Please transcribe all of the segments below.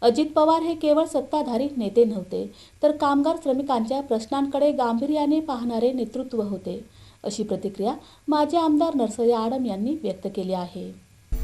अजित पवार हे केवळ सत्ताधारी नेते नव्हते, तर कामगार श्रमिकांच्या प्रश्नांकडे गांभीर्याने पाहणारे नेतृत्व होते, अशी प्रतिक्रिया माजी आमदार नरसय्या आडम यांनी व्यक्त केली आहे.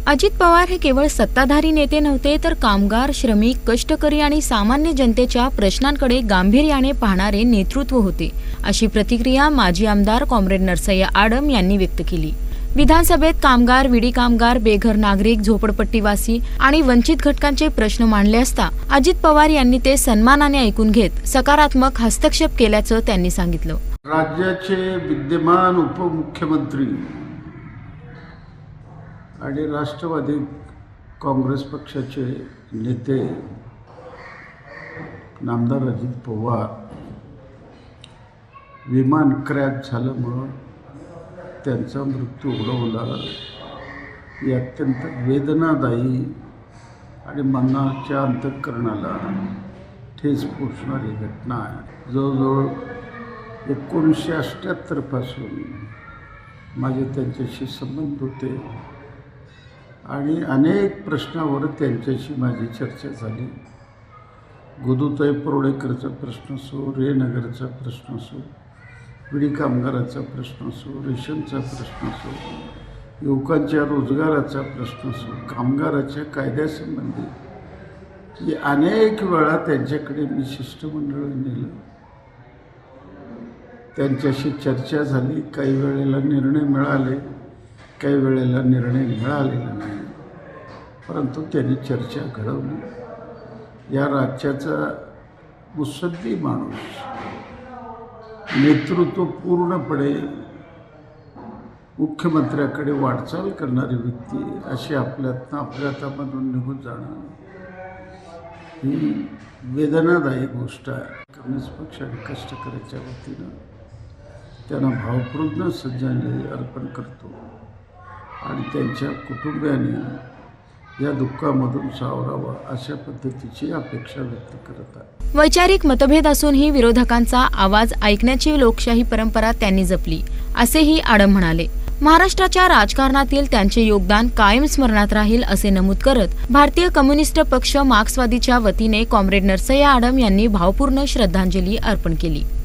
अजित पवार हे केवळ सत्ताधारी नेते नव्हते, तर कामगार, श्रमिक, कष्टकरी आणि सामान्य जनतेच्या प्रश्नांकडे गांभीर्याने पाहणारे नेतृत्व होते, अशी प्रतिक्रिया माजी आमदार कॉम्रेड नरसय्या आडम यांनी व्यक्त केली. विधानसभेत कामगार, विडी कामगार, बेघर नागरिक, झोपडपट्टीवासी आणि वंचित घटकांचे प्रश्न मांडले असता अजित पवार यांनी ते सन्मानाने ऐकून घेत सकारात्मक हस्तक्षेप केल्याचं त्यांनी सांगितलं. राज्याचे विद्यमान उपमुख्यमंत्री आणि राष्ट्रवादी काँग्रेस पक्षाचे नेते नामदार अजित पवार विमान क्रॅश झाल्यामुळं त्यांचा मृत्यू ओढवला ही अत्यंत वेदनादायी आणि मनाच्या अंतःकरणाला ठेच पोचणारी घटना आहे. जवळजवळ 1978 पासून माझे त्यांच्याशी संबंध होते आणि अनेक प्रश्नावर त्यांच्याशी माझी चर्चा झाली. गोदूताई परोडेकरचा प्रश्न असो, रेनगरचा प्रश्न असो, विडी कामगाराचा प्रश्न असो, रेशनचा प्रश्न असो, युवकांच्या रोजगाराचा प्रश्न असो, कामगाराच्या कायद्यासंबंधी अनेक वेळा त्यांच्याकडे मी शिष्टमंडळ नेलं. त्यांच्याशी चर्चा झाली. काही वेळेला निर्णय मिळाले, काही वेळेला निर्णय मिळालेला नाही, परंतु त्यांनी चर्चा घडवली. या राज्याचा मुत्सद्दी माणूस, नेतृत्व पूर्णपणे मुख्यमंत्र्याकडे वाटचाल करणारी व्यक्ती अशी आपल्या हातामधून निघून जाणं ही वेदनादायी गोष्ट आहे. कम्युनिस्ट पक्ष आणि कष्टकऱ्याच्या वतीनं त्यांना भावपूर्ण श्रद्धांजली अर्पण करतो आणि त्यांच्या कुटुंबियांनी या दुःखामधून सावरावा अशा पद्धतीची अपेक्षा व्यक्त करत आहे. वैचारिक मतभेद असूनही विरोधकांचा आवाज ऐकण्याची लोकशाही परंपरा त्यांनी जपली, असेही आडम म्हणाले. महाराष्ट्राच्या राजकारणातील त्यांचे योगदान कायम स्मरणात राहील असे नमूद करत भारतीय कम्युनिस्ट पक्ष मार्क्सवादीच्या वतीने कॉम्रेड नरसय्या आडम यांनी भावपूर्ण श्रद्धांजली अर्पण केली.